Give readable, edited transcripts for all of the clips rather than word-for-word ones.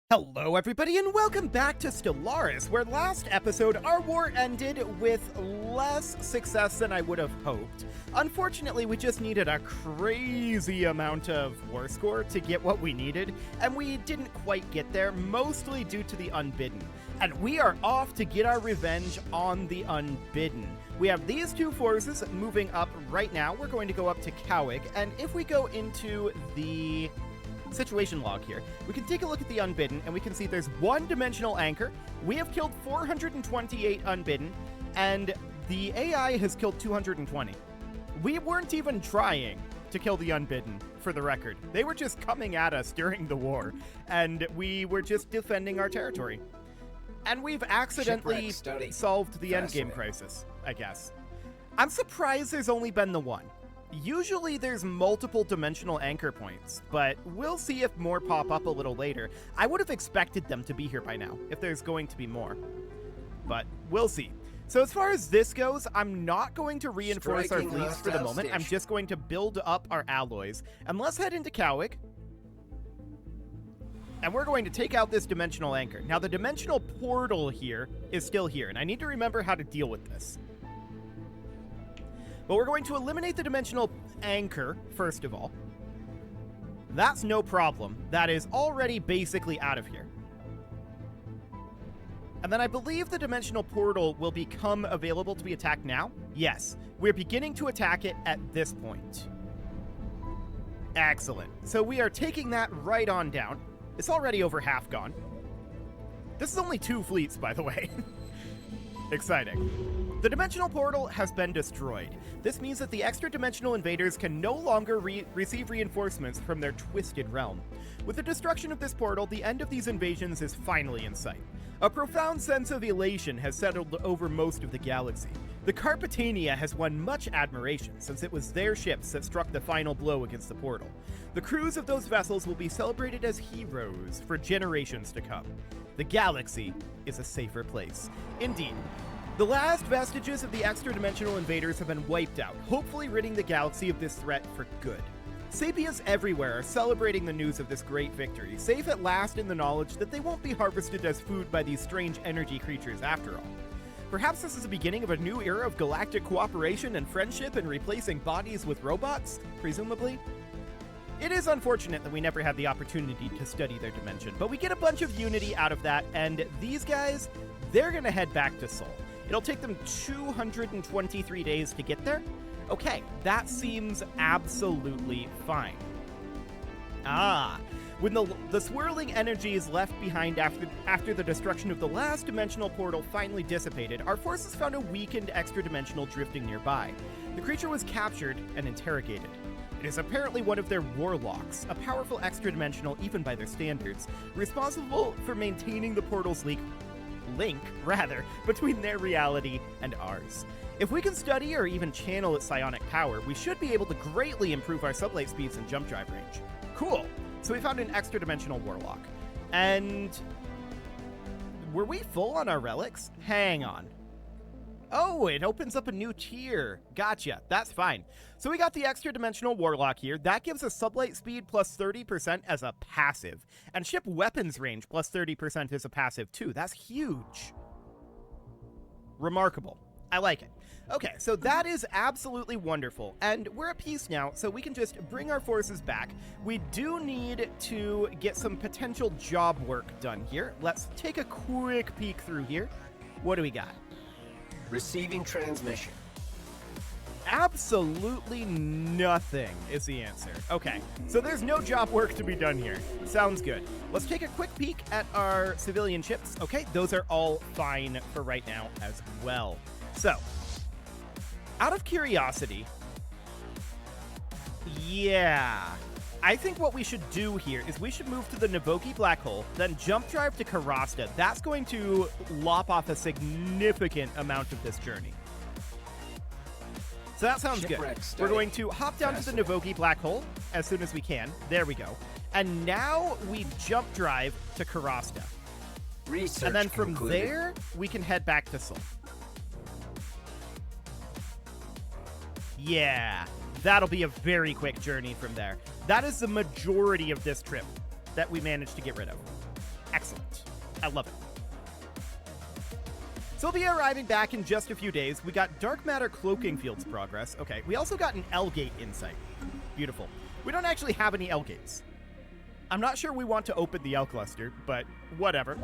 Hello everybody and welcome back to Stellaris, where last episode our war ended with less success than I would have hoped. Unfortunately, we just needed a crazy amount of war score to get what we needed, and we didn't quite get there, mostly due to the Unbidden. And we are off to get our revenge on the Unbidden. We have these two forces moving up right now. We're going to go up to Cowick, and if we go into the situation log here, we can take a look at the Unbidden, and we can see there's one dimensional anchor. We have killed 428 Unbidden, and the AI has killed 220. We weren't even trying to kill the Unbidden, for the record. They were just coming at us during the war, and we were just defending our territory. And we've accidentally solved the endgame crisis, I guess. I'm surprised there's only been the one. Usually there's multiple dimensional anchor points, but we'll see if more pop up a little later. I would have expected them to be here by now, if there's going to be more. But we'll see. So as far as this goes, I'm not going to reinforce our fleets for the moment. I'm just going to build up our alloys. And let's head into Cowick. And we're going to take out this dimensional anchor. Now the dimensional portal here is still here, and I need to remember how to deal with this. But we're going to eliminate the dimensional anchor, first of all. That's no problem. That is already basically out of here. And then I believe the dimensional portal will become available to be attacked now. Yes, we're beginning to attack it at this point. Excellent. So we are taking that right on down. It's already over half gone. This is only 2 fleets, by the way. Exciting. The dimensional portal has been destroyed. This means that the extra-dimensional invaders can no longer receive reinforcements from their twisted realm. With the destruction of this portal, the end of these invasions is finally in sight. A profound sense of elation has settled over most of the galaxy. The Carpetania has won much admiration, since it was their ships that struck the final blow against the portal. The crews of those vessels will be celebrated as heroes for generations to come. The galaxy is a safer place. Indeed. The last vestiges of the extra-dimensional invaders have been wiped out, hopefully ridding the galaxy of this threat for good. Sapiens everywhere are celebrating the news of this great victory, safe at last in the knowledge that they won't be harvested as food by these strange energy creatures after all. Perhaps this is the beginning of a new era of galactic cooperation and friendship in replacing bodies with robots, presumably? It is unfortunate that we never had the opportunity to study their dimension, but we get a bunch of unity out of that, and these guys, they're gonna head back to Sol. It'll take them 223 days to get there. Okay, that seems absolutely fine. When the swirling energies left behind after the destruction of the last dimensional portal finally dissipated, our forces found a weakened extra-dimensional drifting nearby. The creature was captured and interrogated. It is apparently one of their warlocks, a powerful extra-dimensional even by their standards, responsible for maintaining the portal's link between their reality and ours. If we can study or even channel its psionic power, we should be able to greatly improve our sublight speeds and jump drive range. Cool. So we found an extra-dimensional warlock. And were we full on our relics? Hang on. Oh, it opens up a new tier. Gotcha. That's fine. So we got the extra-dimensional warlock here. That gives us sublight speed plus 30% as a passive. And ship weapons range plus 30% as a passive too. That's huge. Remarkable. I like it. Okay, so that is absolutely wonderful. And we're at peace now, so we can just bring our forces back. We do need to get some potential job work done here. Let's take a quick peek through here. What do we got? Receiving transmission. Absolutely nothing is the answer. Okay, so there's no job work to be done here. Sounds good. Let's take a quick peek at our civilian ships. Okay, those are all fine for right now as well. So, out of curiosity, yeah, I think what we should do here is we should move to the Navoki black hole, then jump drive to Karasta. That's going to lop off a significant amount of this journey. So that sounds good. We're going to hop down to the Navoki black hole as soon as we can. There we go. And now we jump drive to Karasta. And then from there, we can head back to Sol. Yeah, that'll be a very quick journey from there. That is the majority of this trip that we managed to get rid of. Excellent. I love it. So we'll be arriving back in just a few days. We got dark matter cloaking fields progress. Okay, we also got an L-gate insight. Beautiful. We don't actually have any L-gates. I'm not sure we want to open the L cluster, but whatever.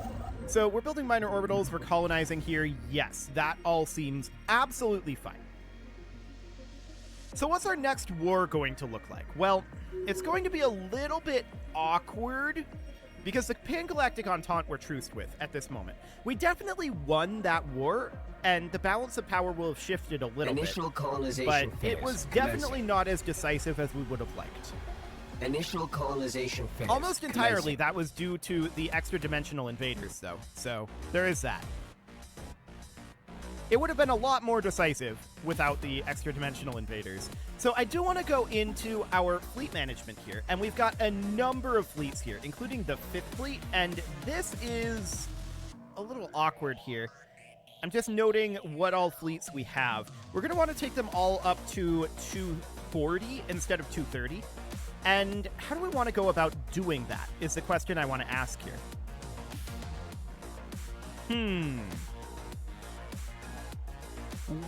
So we're building minor orbitals, we're colonizing here. Yes, that all seems absolutely fine. So what's our next war going to look like? Well, it's going to be a little bit awkward because the Pan-Galactic Entente we're truced with at this moment. We definitely won that war, and the balance of power will have shifted a little Initial bit. colonization But phase it was commencing. definitely not as decisive as we would have liked. Initial colonization phase Almost entirely, commencing. that was due to the extra-dimensional invaders, though. So there is that. It would have been a lot more decisive without the extra-dimensional invaders. So I do want to go into our fleet management here, and we've got a number of fleets here, including the 5th Fleet, and this is a little awkward here. I'm just noting what all fleets we have. We're going to want to take them all up to 240 instead of 230. And how do we want to go about doing that is the question I want to ask here.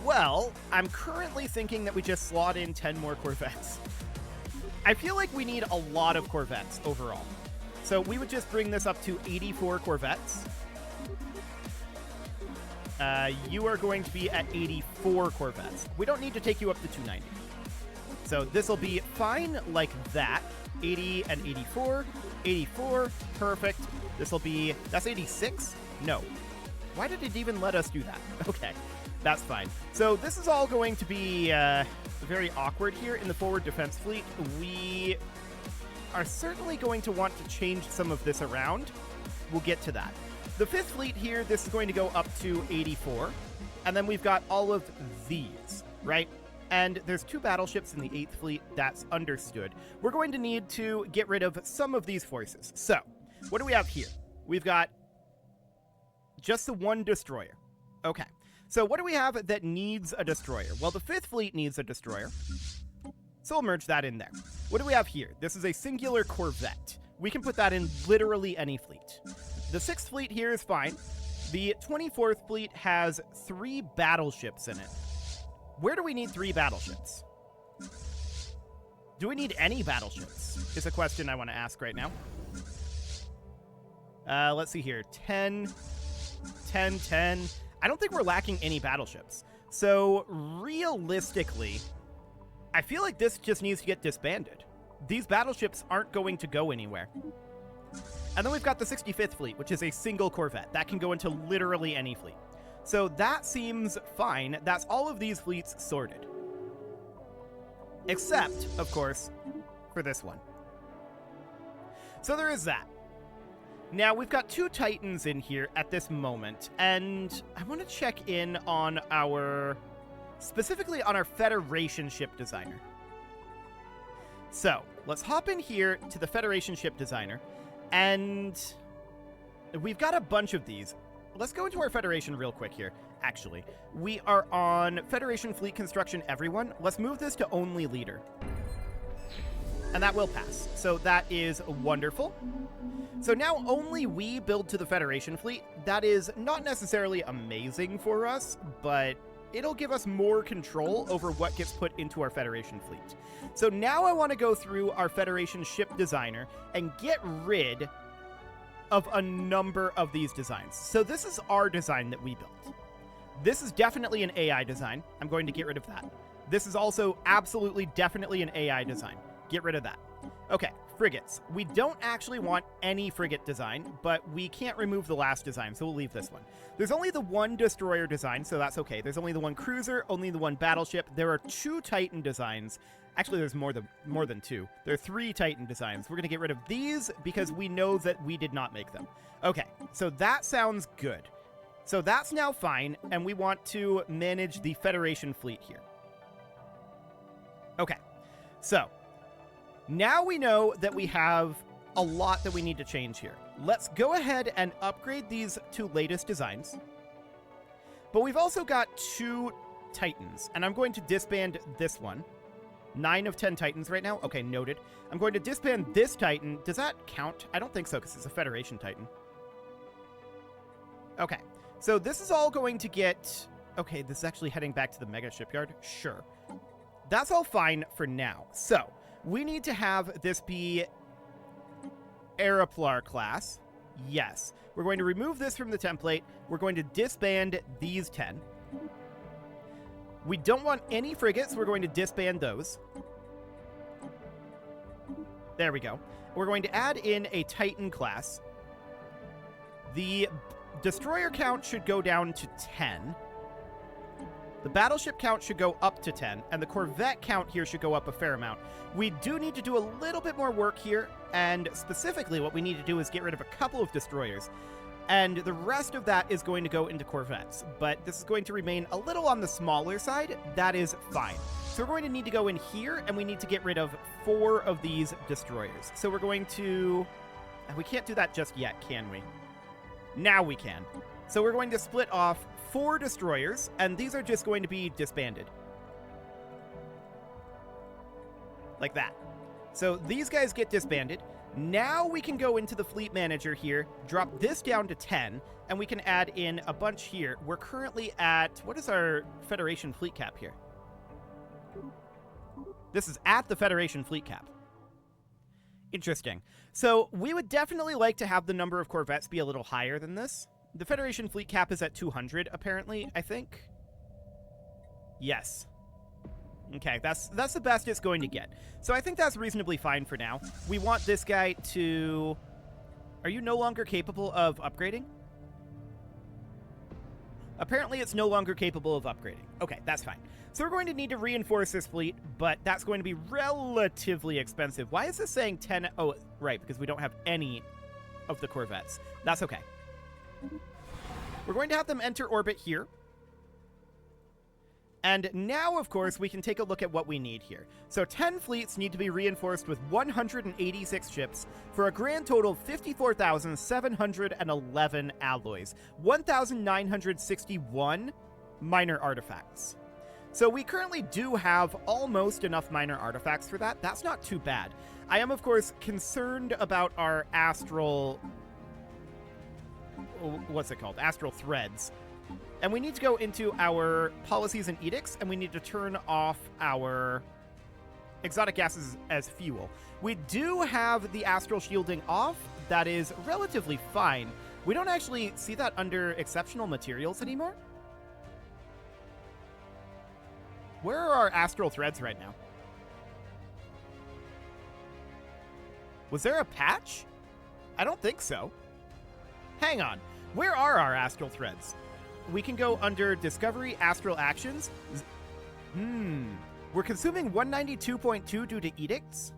Well, I'm currently thinking that we just slot in 10 more Corvettes. I feel like we need a lot of Corvettes overall. So we would just bring this up to 84 Corvettes. You are going to be at 84 Corvettes. We don't need to take you up to 290. So this will be fine like that. 80 and 84. 84. Perfect. This will be... That's 86? No. Why did it even let us do that? Okay. That's fine. So this is all going to be very awkward here in the forward defense fleet. We are certainly going to want to change some of this around. We'll get to that. The 5th Fleet here, this is going to go up to 84. And then we've got all of these, right? And there's 2 battleships in the 8th Fleet. That's understood. We're going to need to get rid of some of these forces. So, what do we have here? We've got just the 1 destroyer. Okay. So what do we have that needs a destroyer? Well, the 5th Fleet needs a destroyer. So we'll merge that in there. What do we have here? This is a singular Corvette. We can put that in literally any fleet. The 6th Fleet here is fine. The 24th Fleet has 3 battleships in it. Where do we need 3 battleships? Do we need any battleships? Is a question I want to ask right now. Let's see here. 10, 10, 10. I don't think we're lacking any battleships. So, realistically, I feel like this just needs to get disbanded. These battleships aren't going to go anywhere. And then we've got the 65th Fleet, which is a single Corvette. That can go into literally any fleet. So that seems fine. That's all of these fleets sorted. Except, of course, for this one. So there is that. Now, we've got 2 Titans in here at this moment, and I want to check in on specifically on our Federation ship designer. So, let's hop in here to the Federation ship designer, and we've got a bunch of these. Let's go into our Federation real quick here, actually. We are on Federation Fleet Construction Everyone. Let's move this to Only Leader. And that will pass. So that is wonderful. So now only we build to the Federation fleet. That is not necessarily amazing for us, but it'll give us more control over what gets put into our Federation fleet. So now I want to go through our Federation ship designer and get rid of a number of these designs. So this is our design that we built. This is definitely an AI design. I'm going to get rid of that. This is also absolutely definitely an AI design. Get rid of that. Okay, frigates. We don't actually want any frigate design, but we can't remove the last design, so we'll leave this one. There's only the 1 destroyer design, so that's okay. There's only the 1 cruiser, only the 1 battleship. There are 2 Titan designs. Actually, there's more than 2. There are 3 Titan designs. We're going to get rid of these because we know that we did not make them. Okay, so that sounds good. So that's now fine, and we want to manage the Federation fleet here. Okay, so now we know that we have a lot that we need to change here. Let's go ahead and upgrade these 2 latest designs. But we've also got 2 Titans, and I'm going to disband this one. 9 of 10 Titans right now. Okay, noted. I'm going to disband this Titan. Does that count? I don't think so, because it's a Federation Titan. Okay, so this is all going to get... Okay, this is actually heading back to the mega shipyard. Sure. That's all fine for now. So, we need to have this be Aeroplar class. Yes. We're going to remove this from the template. We're going to disband these 10. We don't want any frigates. We're going to disband those. There we go. We're going to add in a Titan class. The destroyer count should go down to 10. The battleship count should go up to 10, and the corvette count here should go up a fair amount. We do need to do a little bit more work here, and specifically what we need to do is get rid of a couple of destroyers. And the rest of that is going to go into corvettes, but this is going to remain a little on the smaller side. That is fine. So we're going to need to go in here, and we need to get rid of 4 of these destroyers. So we're going to... We can't do that just yet, can we? Now we can. So we're going to split off 4 destroyers, and these are just going to be disbanded. Like that. So these guys get disbanded. Now we can go into the fleet manager here, drop this down to 10, and we can add in a bunch here. We're currently at... What is our Federation fleet cap here? This is at the Federation fleet cap. Interesting. So we would definitely like to have the number of corvettes be a little higher than this. The Federation fleet cap is at 200, apparently, I think. Yes. Okay, that's the best it's going to get. So I think that's reasonably fine for now. We want this guy to... Are you no longer capable of upgrading? Apparently it's no longer capable of upgrading. Okay, that's fine. So we're going to need to reinforce this fleet, but that's going to be relatively expensive. Why is this saying 10? Oh, right, because we don't have any of the corvettes. That's okay. We're going to have them enter orbit here. And now, of course, we can take a look at what we need here. So 10 fleets need to be reinforced with 186 ships for a grand total of 54,711 alloys, 1,961 minor artifacts. So we currently do have almost enough minor artifacts for that. That's not too bad. I am, of course, concerned about our astral... What's it called? Astral threads. And we need to go into our policies and edicts, and we need to turn off our exotic gases as fuel. We do have the astral shielding off. That is relatively fine. We don't actually see that under exceptional materials anymore. Where are our astral threads right now? Was there a patch? I don't think so. Hang on. Where are our astral threads? We can go under Discovery Astral Actions. We're consuming 192.2 due to edicts.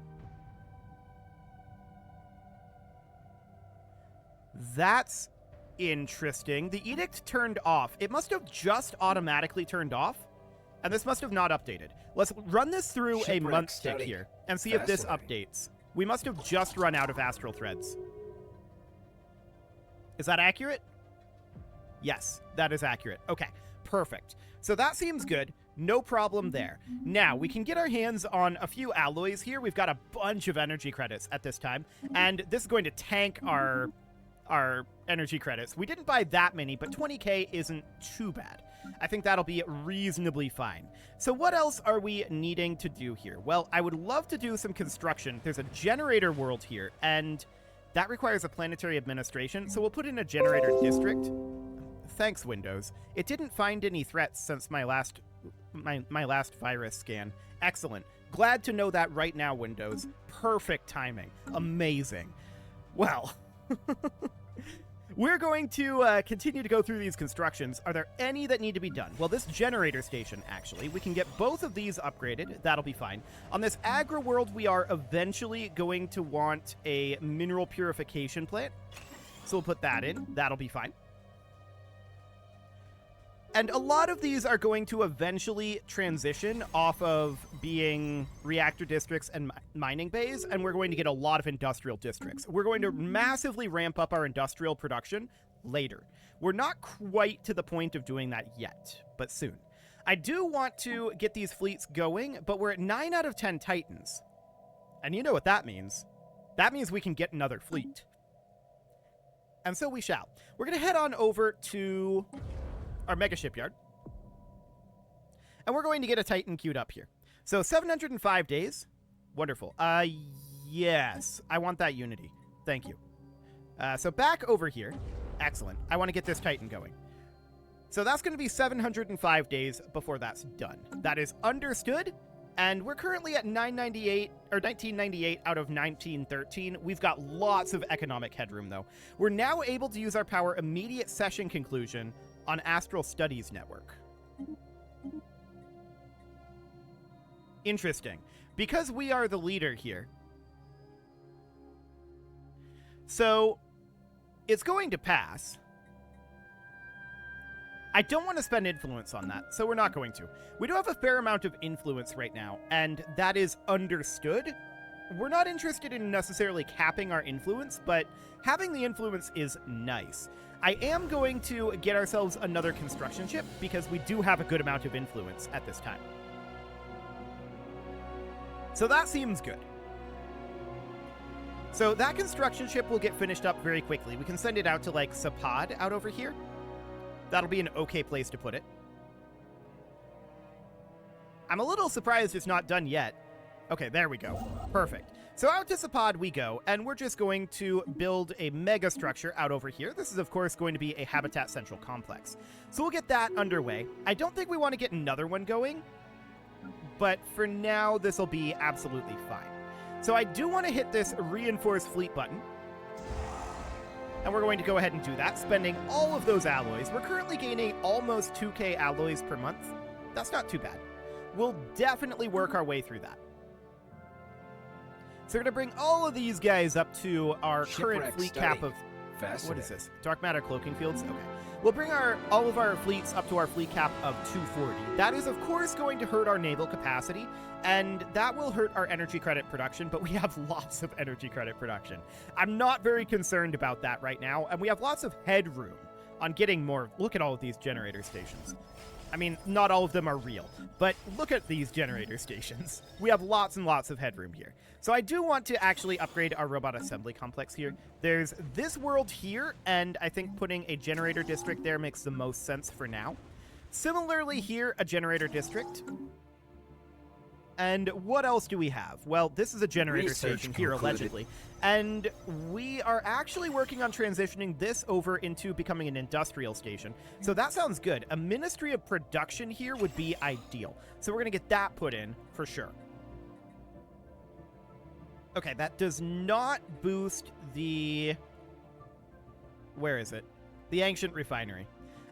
That's interesting. The edict turned off. It must have just automatically turned off, and this must have not updated. Let's run this through a month tick here and see if this updates. We must have just run out of astral threads. Is that accurate? Yes, that is accurate. Okay, perfect. So that seems good. No problem there. Now, we can get our hands on a few alloys here. We've got a bunch of energy credits at this time, and this is going to tank our energy credits. We didn't buy that many, but 20k isn't too bad. I think that'll be reasonably fine. So what else are we needing to do here? Well, I would love to do some construction. There's a generator world here, and that requires a planetary administration, so we'll put in a generator district. Thanks, Windows. It didn't find any threats since my last virus scan. Excellent. Glad to know that right now, Windows. Perfect timing. Amazing. Well, we're going to continue to go through these constructions. Are there any that need to be done? Well, this generator station, actually, we can get both of these upgraded. That'll be fine. On this agri world, we are eventually going to want a mineral purification plant. So we'll put that in. That'll be fine. And a lot of these are going to eventually transition off of being reactor districts and mining bays, and we're going to get a lot of industrial districts. We're going to massively ramp up our industrial production later. We're not quite to the point of doing that yet, but soon. I do want to get these fleets going, but we're at 9 out of 10 Titans. And you know what that means. That means we can get another fleet. and so we shall. We're going to head on over to our mega shipyard, and we're going to get a Titan queued up here. So 705 days. Wonderful. Yes, I want that Unity. Thank you. So back over here. Excellent. I want to get this Titan going. So that's going to be 705 days before that's done. That is understood. And we're currently at 998 or 1998 out of 1913. We've got lots of economic headroom, though. We're now able to use our power immediate session conclusion on Astral Studies Network. Interesting. Because we are the leader here. So it's going to pass. I don't want to spend influence on that, so we're not going to. We do have a fair amount of influence right now, and that is understood. We're not interested in necessarily capping our influence, but having the influence is nice. I am going to get ourselves another construction ship, because we do have a good amount of influence at this time. So that seems good. So that construction ship will get finished up very quickly. We can send it out to, like, Sapad out over here. That'll be an okay place to put it. I'm a little surprised it's not done yet. Okay, there we go. Perfect. So out to Sapad we go, and we're just going to build a mega structure out over here. This is, of course, going to be a Habitat Central Complex. So we'll get that underway. I don't think we want to get another one going, but for now, this will be absolutely fine. So I do want to hit this Reinforce Fleet button. And we're going to go ahead and do that, spending all of those alloys. We're currently gaining almost 2k alloys per month. That's not too bad. We'll definitely work our way through that. So we're going to bring all of these guys up to our current fleet cap of... What is this? Dark matter cloaking fields? Okay. We'll bring all of our fleets up to our fleet cap of 240. That is, of course, going to hurt our naval capacity, and that will hurt our energy credit production, but we have lots of energy credit production. I'm not very concerned about that right now, and we have lots of headroom on getting more. Look at all of these generator stations. I mean, not all of them are real, but look at these generator stations. We have lots and lots of headroom here. So I do want to actually upgrade our robot assembly complex here. There's this world here, and I think putting a generator district there makes the most sense for now. Similarly here, a generator district. And what else do we have? Well, this is a generator station here, allegedly. And we are actually working on transitioning this over into becoming an industrial station. So that sounds good. A Ministry of Production here would be ideal. So we're going to get that put in for sure. Okay, that does not boost the... Where is it? The Ancient Refinery.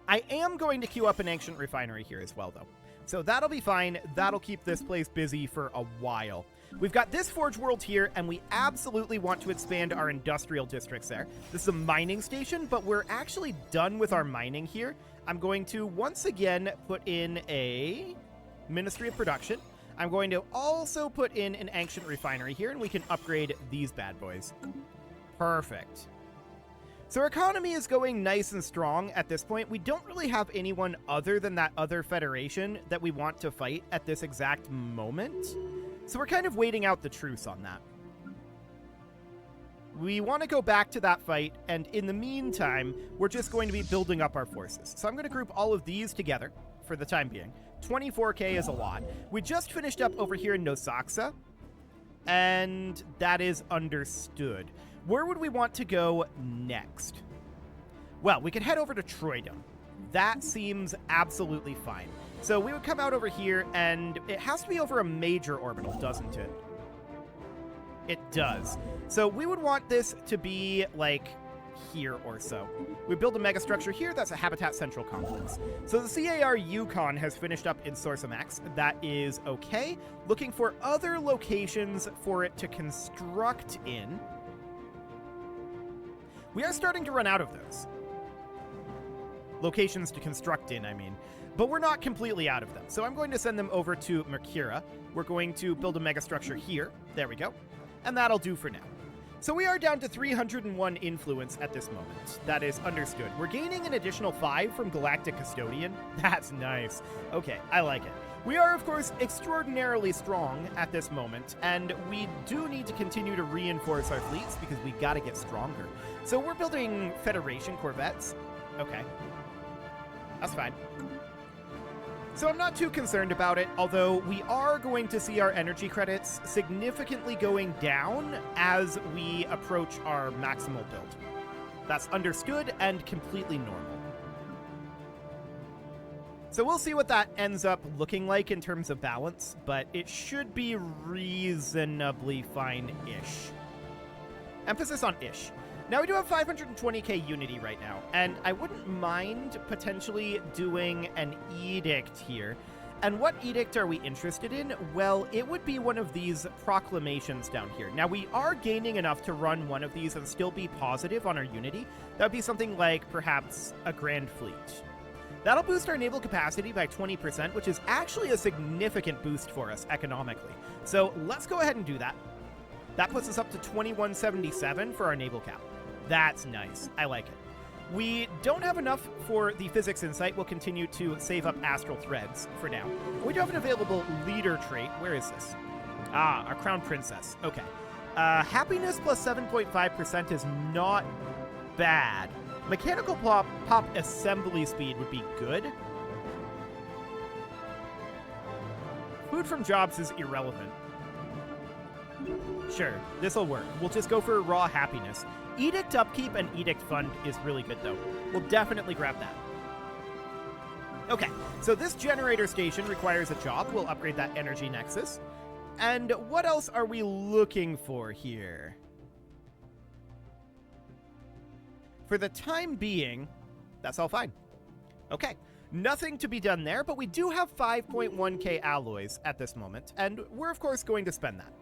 I am going to queue up an Ancient Refinery here as well, though. So that'll be fine. That'll keep this place busy for a while. We've got this Forge World here, and we absolutely want to expand our industrial districts there. This is a mining station, but we're actually done with our mining here. I'm going to, once again, put in a Ministry of Production. I'm going to also put in an Ancient Refinery here, and we can upgrade these bad boys. Perfect. So our economy is going nice and strong at this point. We don't really have anyone other than that other federation that we want to fight at this exact moment. So we're kind of waiting out the truce on that. We want to go back to that fight, and in the meantime, we're just going to be building up our forces. So I'm going to group all of these together for the time being. 24k is a lot. We just finished up over here in Nosaxa, and that is understood. Where would we want to go next? Well, we could head over to Troydom. That seems absolutely fine. So we would come out over here, and it has to be over a major orbital, doesn't it? It does. So we would want this to be, like, here or so. We build a megastructure here. That's a Habitat Central Complex. So the CAR Yukon has finished up in Sourcemax. That is okay. Looking for other locations for it to construct in. We are starting to run out of those. Locations to construct in, I mean. But we're not completely out of them. So I'm going to send them over to Mercura. We're going to build a megastructure here. There we go. And that'll do for now. So we are down to 301 influence at this moment. That is understood. We're gaining an additional 5 from Galactic Custodian. That's nice. Okay, I like it. We are, of course, extraordinarily strong at this moment, and we do need to continue to reinforce our fleets because we gotta get stronger. So we're building Federation corvettes. Okay. That's fine. So I'm not too concerned about it, although we are going to see our energy credits significantly going down as we approach our maximal build. That's understood and completely normal. So we'll see what that ends up looking like in terms of balance, but it should be reasonably fine-ish. Emphasis on ish. Now we do have 520k unity right now, and I wouldn't mind potentially doing an edict here. And what edict are we interested in? Well, it would be one of these proclamations down here. Now we are gaining enough to run one of these and still be positive on our unity. That would be something like perhaps a Grand Fleet. That'll boost our naval capacity by 20%, which is actually a significant boost for us economically. So let's go ahead and do that. That puts us up to 2177 for our naval cap. That's nice. I like it. We don't have enough for the physics insight. We'll continue to save up astral threads for now. We do have an available leader trait. Where is this? Ah, our crown princess. Okay. Happiness plus 7.5% is not bad. Mechanical pop assembly speed would be good. Food from jobs is irrelevant. Sure, this'll work. We'll just go for raw happiness. Edict upkeep and edict fund is really good, though. We'll definitely grab that. Okay, so this generator station requires a job. We'll upgrade that energy nexus. And what else are we looking for here? For the time being, that's all fine. Okay, nothing to be done there, but we do have 5.1k alloys at this moment, and we're of course going to spend that.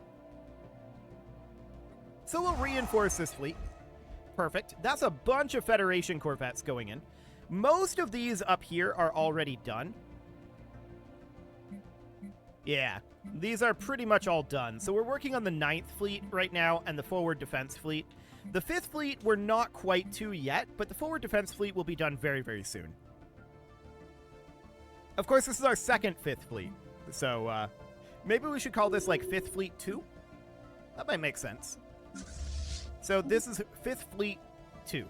So we'll reinforce this fleet. Perfect. That's a bunch of Federation corvettes going in. Most of these up here are already done. Yeah, these are pretty much all done. So we're working on the 9th fleet right now and the forward defense fleet. The 5th fleet we're not quite to yet, but the forward defense fleet will be done very, very soon. Of course, this is our second 5th fleet. So maybe we should call this like 5th Fleet 2? That might make sense. So this is 5th Fleet 2.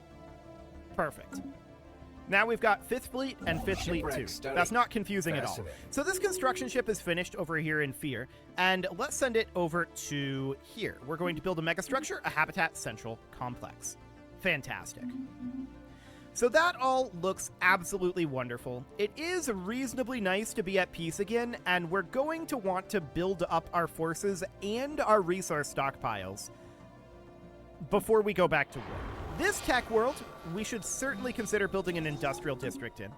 Perfect. Now we've got 5th Fleet and 5th Fleet 2. That's not confusing at all. So this construction ship is finished over here in Fear, and let's send it over to here. We're going to build a megastructure, a Habitat Central Complex. Fantastic. So that all looks absolutely wonderful. It is reasonably nice to be at peace again, and we're going to want to build up our forces and our resource stockpiles before we go back to war. This tech world, we should certainly consider building an industrial district in.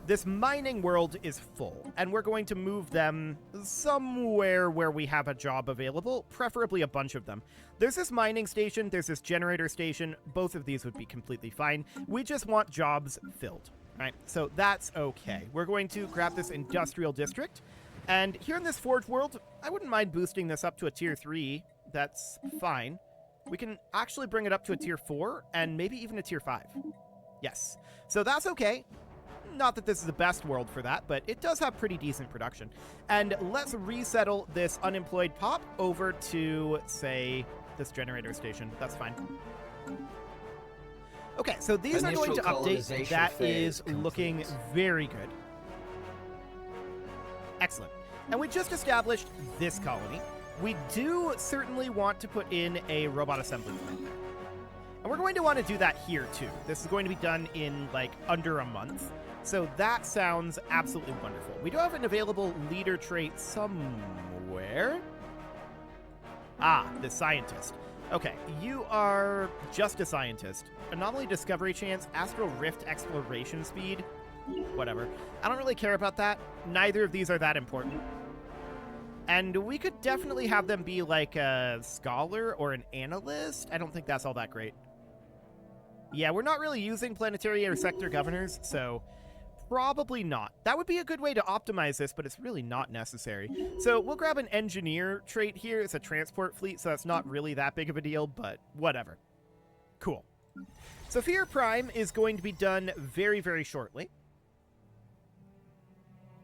This mining world is full, and we're going to move them somewhere where we have a job available, preferably a bunch of them. There's this mining station, there's this generator station. Both of these would be completely fine. We just want jobs filled, right? So that's okay. We're going to grab this industrial district, and here in this forge world, I wouldn't mind boosting this up to a tier 3. That's fine. We can actually bring it up to a tier 4 and maybe even a tier 5. Yes. So that's okay. Not that this is the best world for that, but it does have pretty decent production. And let's resettle this unemployed pop over to, say, this generator station. That's fine. Okay, so these are going to update. That is looking very good. Excellent. And we just established this colony. We do certainly want to put in a robot assembly plant there. And we're going to want to do that here, too. This is going to be done in, like, under a month. So that sounds absolutely wonderful. We do have an available leader trait somewhere. Ah, the scientist. Okay, you are just a scientist. Anomaly discovery chance, astral rift exploration speed. Whatever. I don't really care about that. Neither of these are that important. And we could definitely have them be like a scholar or an analyst. I don't think that's all that great. Yeah, we're not really using planetary or sector governors, so Probably not. That would be a good way to optimize this, but it's really not necessary. So we'll grab an engineer trait here. It's a transport fleet, so that's not really that big of a deal, but whatever. Cool. Sophia Prime is going to be done very, very shortly.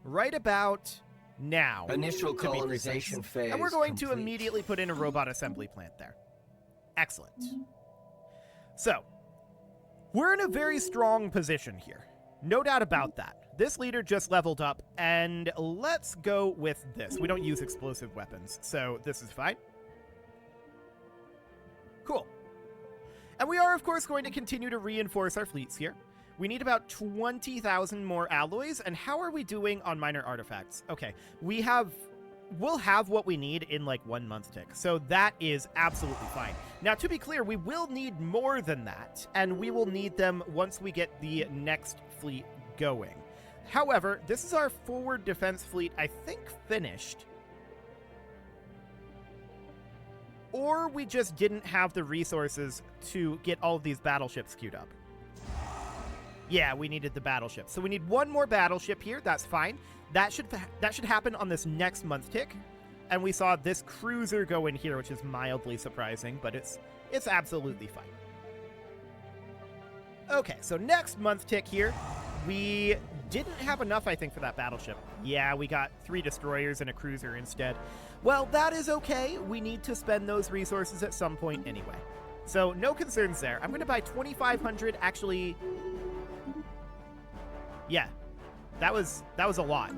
Right about now. Initial colonization phase. And we're going to complete. immediately put in a robot assembly plant there. Excellent. So, we're in a very strong position here. No doubt about that. This leader just leveled up, and let's go with this. We don't use explosive weapons, so this is fine. Cool. And we are, of course, going to continue to reinforce our fleets here. We need about 20,000 more alloys, and how are we doing on minor artifacts? Okay, we'll have what we need in like 1 month tick, so that is absolutely fine. Now, to be clear, we will need more than that, and we will need them once we get the next fleet going. However, this is our forward defense fleet, I think, finished. Or we just didn't have the resources to get all of these battleships queued up. Yeah, we needed the battleship. So we need one more battleship here. That's fine. That should happen on this next month tick. And we saw this cruiser go in here, which is mildly surprising, but it's absolutely fine. Okay, so next month tick here, we didn't have enough, I think, for that battleship. Yeah, we got 3 destroyers and a cruiser instead. Well, that is okay. We need to spend those resources at some point anyway. So no concerns there. I'm going to buy 2,500. Actually, yeah, that was a lot.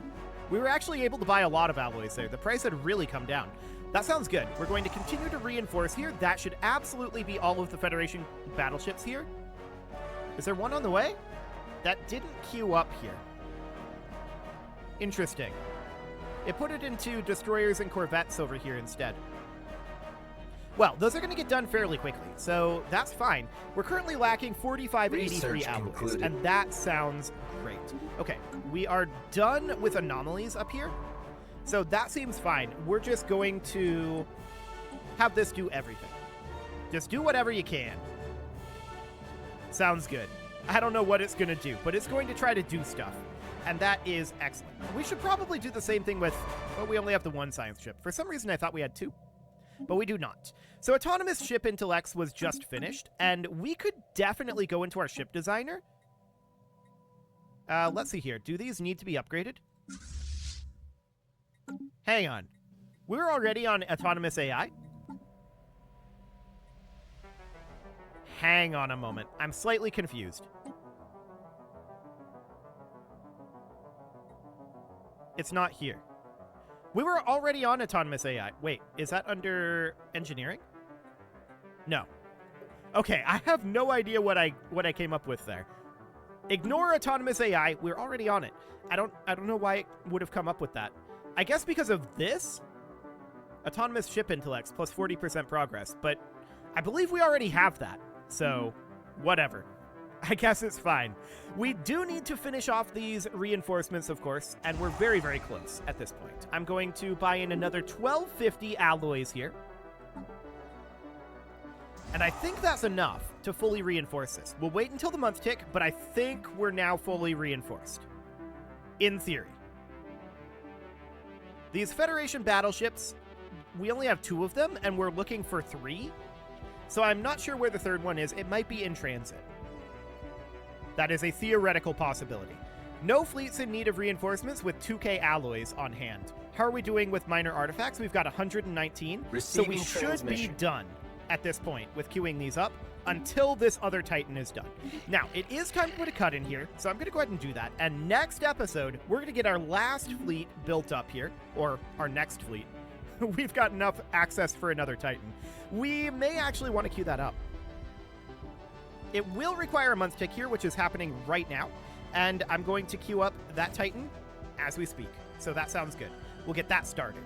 We were actually able to buy a lot of alloys there. The price had really come down. That sounds good. We're going to continue to reinforce here. That should absolutely be all of the Federation battleships here. Is there one on the way? That didn't queue up here. Interesting. It put it into destroyers and corvettes over here instead. Well, those are going to get done fairly quickly, so that's fine. We're currently lacking 4583 alloys, and that sounds great. Okay, we are done with anomalies up here, so that seems fine. We're just going to have this do everything. Just do whatever you can. Sounds good. I don't know what it's going to do, but it's going to try to do stuff. And that is excellent. We should probably do the same thing with, well, we only have the 1 science ship. For some reason, I thought we had 2, but we do not. So autonomous ship intellects was just finished, and we could definitely go into our ship designer. Let's see here. Do these need to be upgraded? Hang on. We're already on autonomous AI. Hang on a moment. I'm slightly confused. It's not here. We were already on autonomous AI. Wait, is that under engineering? No. Okay, I have no idea what I came up with there. Ignore autonomous AI. We're already on it. I don't know why it would have come up with that. I guess because of this? Autonomous ship intellects plus 40% progress, but I believe we already have that. So, whatever. I guess it's fine. We do need to finish off these reinforcements, of course, and we're very, very close at this point. I'm going to buy in another 1250 alloys here. And I think that's enough to fully reinforce this. We'll wait until the month tick, but I think we're now fully reinforced. In theory. These Federation battleships, we only have 2 of them, and we're looking for 3. So I'm not sure where the 3rd one is. It might be in transit. That is a theoretical possibility. No fleets in need of reinforcements with 2k alloys on hand. How are we doing with minor artifacts? We've got 119. So we should be done at this point with queuing these up until this other Titan is done. Now, it is time to put a cut in here, so I'm going to go ahead and do that. And next episode, we're going to get our last fleet built up here, or our next fleet. We've got enough access for another Titan. We may actually want to queue that up. It will require a month tick here, which is happening right now, and I'm going to queue up that Titan as we speak. So that sounds good. We'll get that started.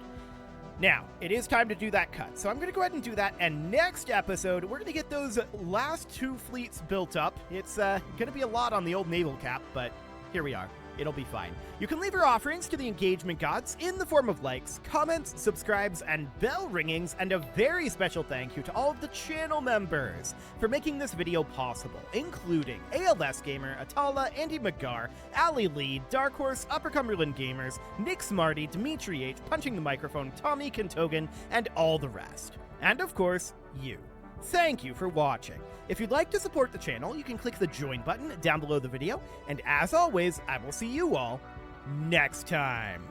Now, it is time to do that cut, so I'm going to go ahead and do that, and next episode, we're going to get those last 2 fleets built up. It's going to be a lot on the old naval cap, but here we are. It'll be fine. You can leave your offerings to the engagement gods in the form of likes, comments, subscribes, and bell ringings, and a very special thank you to all of the channel members for making this video possible, including ALS Gamer, Atala, Andy McGar, Ali Lee, Dark Horse, Upper Cumberland Gamers, Nick Smarty, Dimitri H, Punching the Microphone, Tommy Kentogan, and all the rest. And of course, you. Thank you for watching. If you'd like to support the channel, you can click the join button down below the video, and as always, I will see you all next time.